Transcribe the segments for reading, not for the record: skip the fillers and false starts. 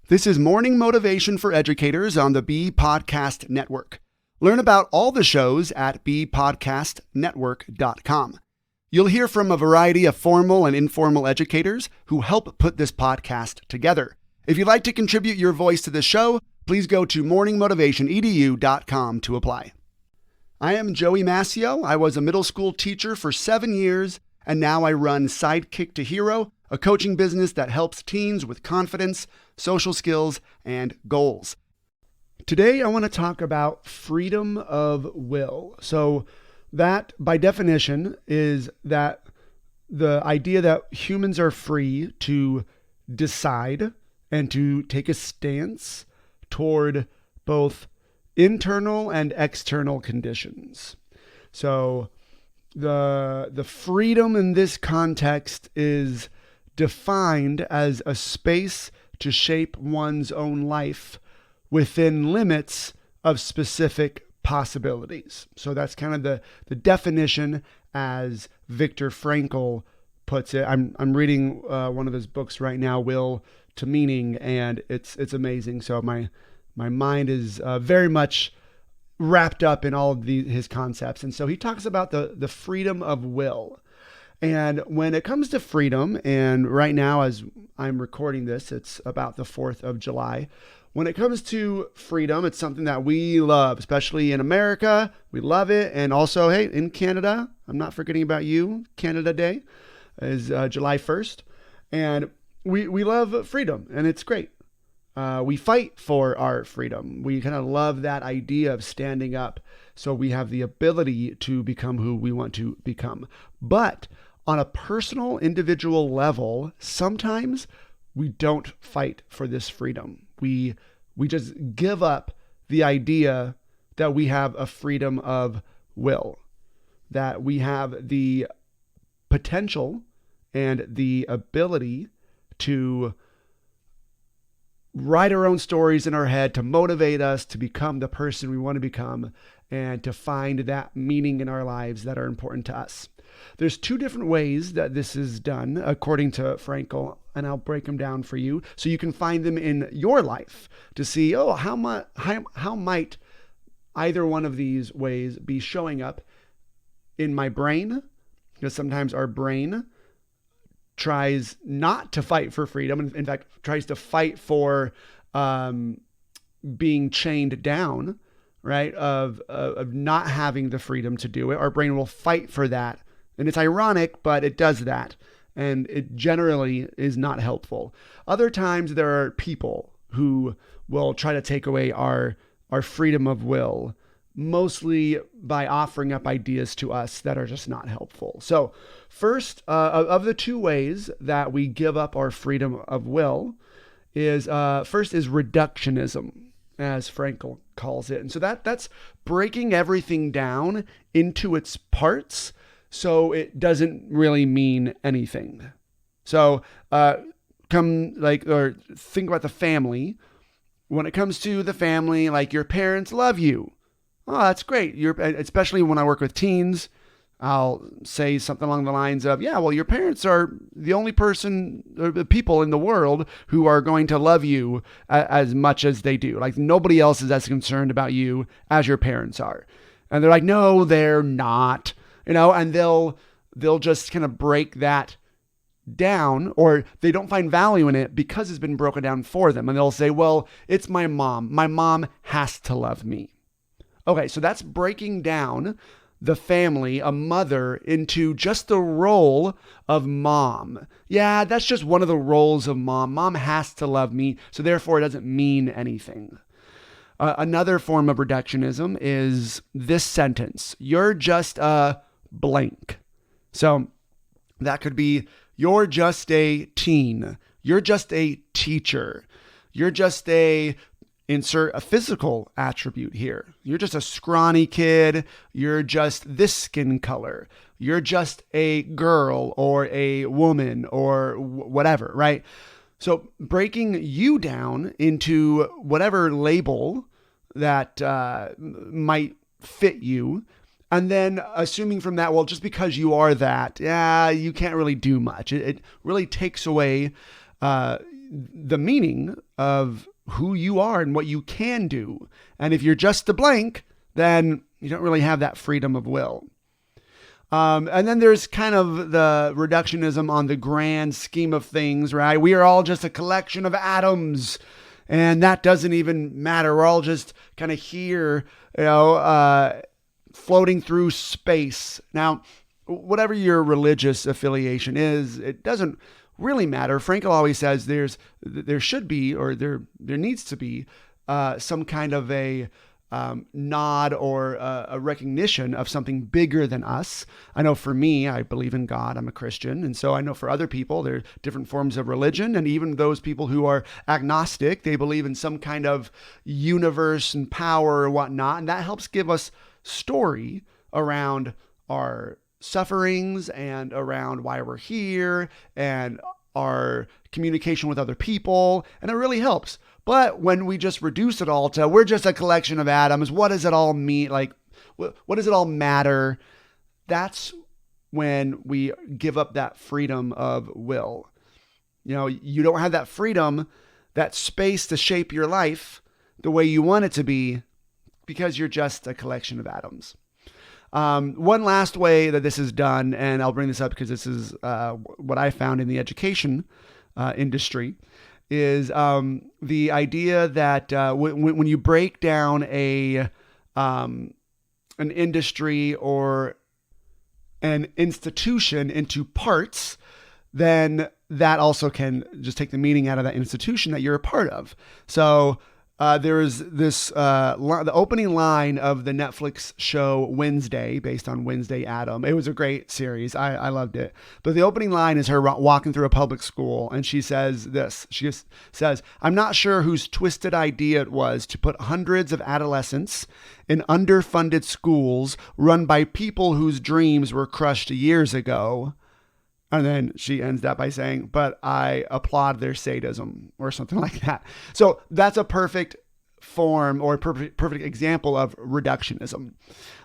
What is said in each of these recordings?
This is Morning Motivation for Educators on the Bee Podcast Network. Learn about all the shows at beepodcastnetwork.com. You'll hear from a variety of formal and informal educators who help put this podcast together. If you'd like to contribute your voice to the show, please go to morningmotivationedu.com to apply. I am Joey Mascio. I was a middle school teacher for 7 years, and now I run Sidekick to Hero, a coaching business that helps teens with confidence, social skills, and goals. Today, I want to talk about freedom of will. So that, by definition, is that the idea that humans are free to decide and to take a stance toward both internal and external conditions. So the freedom in this context is defined as a space to shape one's own life within limits of specific possibilities. So that's kind of the definition as Viktor Frankl puts it. I'm reading one of his books right now, Will to Meaning, and it's amazing. So my mind is very much wrapped up in all of his concepts. And so he talks about the freedom of will. And when it comes to freedom, and right now as I'm recording this, it's about the 4th of July. When it comes to freedom, it's something that we love, especially in America. We love it. And also, hey, in Canada, I'm not forgetting about you. Canada Day is July 1st. And we love freedom, and it's great. We fight for our freedom. We kind of love that idea of standing up so we have the ability to become who we want to become. But on a personal, individual level, sometimes we don't fight for this freedom. We just give up the idea that we have a freedom of will, that we have the potential and the ability to write our own stories in our head to motivate us to become the person we want to become and to find that meaning in our lives that are important to us. There's 2 different ways that this is done, according to Frankl, and I'll break them down for you so you can find them in your life to see, how might either one of these ways be showing up in my brain? Because sometimes our brain tries not to fight for freedom. In fact, tries to fight for being chained down, right? Of not having the freedom to do it. Our brain will fight for that. And it's ironic, but it does that. And it generally is not helpful. Other times there are people who will try to take away our freedom of will, mostly by offering up ideas to us that are just not helpful. So first, of the 2 ways that we give up our freedom of will is, first is reductionism, as Frankl calls it. And so that's breaking everything down into its parts so it doesn't really mean anything. So think about the family. When it comes to the family, like your parents love you. Oh, that's great. Especially when I work with teens, I'll say something along the lines of, yeah, well, your parents are the only person or the people in the world who are going to love you as much as they do. Like nobody else is as concerned about you as your parents are. And they're like, no, they're not, and they'll just kind of break that down, or they don't find value in it because it's been broken down for them. And they'll say, well, it's my mom. My mom has to love me. Okay, so that's breaking down the family, a mother, into just the role of mom. Yeah, that's just one of the roles of mom. Mom has to love me, so therefore it doesn't mean anything. Another form of reductionism is this sentence: you're just a blank. So that could be, you're just a teen. You're just a teacher. You're just insert a physical attribute here. You're just a scrawny kid. You're just this skin color. You're just a girl or a woman or whatever, right? So breaking you down into whatever label that might fit you, and then assuming from that, well, just because you are that, you can't really do much. It really takes away the meaning of who you are and what you can do. And if you're just a blank, then you don't really have that freedom of will. And then there's kind of the reductionism on the grand scheme of things, right? We are all just a collection of atoms, and that doesn't even matter. We're all just kind of here, floating through space. Now, whatever your religious affiliation is, it doesn't really matter. Frankel always says there should be, or there needs to be, some kind of a nod or a recognition of something bigger than us. I know for me, I believe in God. I'm a Christian. And so I know for other people, there are different forms of religion. And even those people who are agnostic, they believe in some kind of universe and power or whatnot. And that helps give us story around our sufferings and around why we're here and our communication with other people. And it really helps. But when we just reduce it all to, we're just a collection of atoms, what does it all mean? Like, what does it all matter? That's when we give up that freedom of will. You don't have that freedom, that space to shape your life the way you want it to be because you're just a collection of atoms. One last way that this is done, and I'll bring this up because this is what I found in the education industry, is the idea that when you break down an industry or an institution into parts, then that also can just take the meaning out of that institution that you're a part of. So there's this, the opening line of the Netflix show Wednesday, based on Wednesday Adam. It was a great series. I loved it. But the opening line is her walking through a public school, and she says this. She says, "I'm not sure whose twisted idea it was to put hundreds of adolescents in underfunded schools run by people whose dreams were crushed years ago." And then she ends that by saying, "But I applaud their sadism," or something like that. So that's a perfect form or perfect example of reductionism.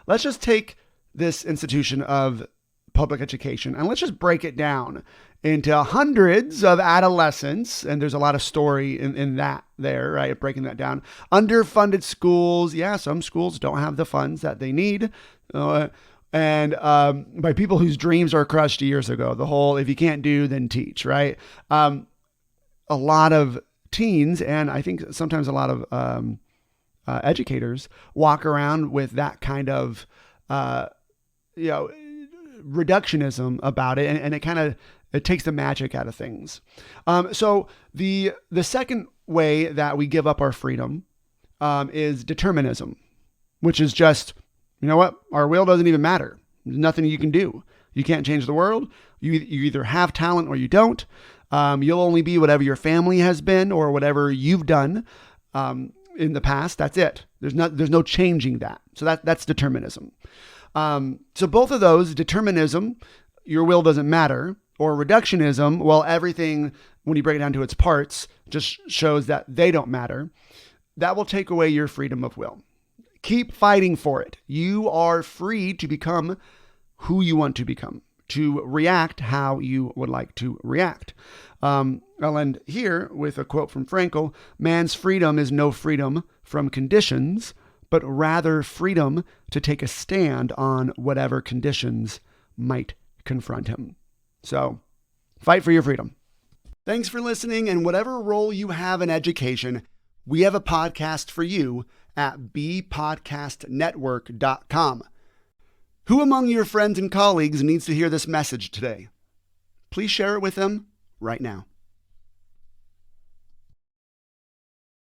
Let's just take this institution of public education and let's just break it down into hundreds of adolescents. And there's a lot of story in that there, right? Breaking that down. Underfunded schools. Yeah, some schools don't have the funds that they need. And by people whose dreams are crushed years ago, the whole, if you can't do, then teach, right? A lot of teens, and I think sometimes a lot of educators walk around with that kind of, reductionism about it, and it takes the magic out of things. So the second way that we give up our freedom is determinism, which is just, you know what? Our will doesn't even matter. There's nothing you can do. You can't change the world. You either have talent or you don't. You'll only be whatever your family has been or whatever you've done in the past. That's it. There's no changing that. So that's determinism. So both of those, determinism, your will doesn't matter, or reductionism, well, everything, when you break it down to its parts, just shows that they don't matter. That will take away your freedom of will. Keep fighting for it. You are free to become who you want to become, to react how you would like to react. I'll end here with a quote from Frankel. "Man's freedom is no freedom from conditions, but rather freedom to take a stand on whatever conditions might confront him." So, fight for your freedom. Thanks for listening, and whatever role you have in education, we have a podcast for you at bpodcastnetwork.com. Who among your friends and colleagues needs to hear this message today? Please share it with them right now.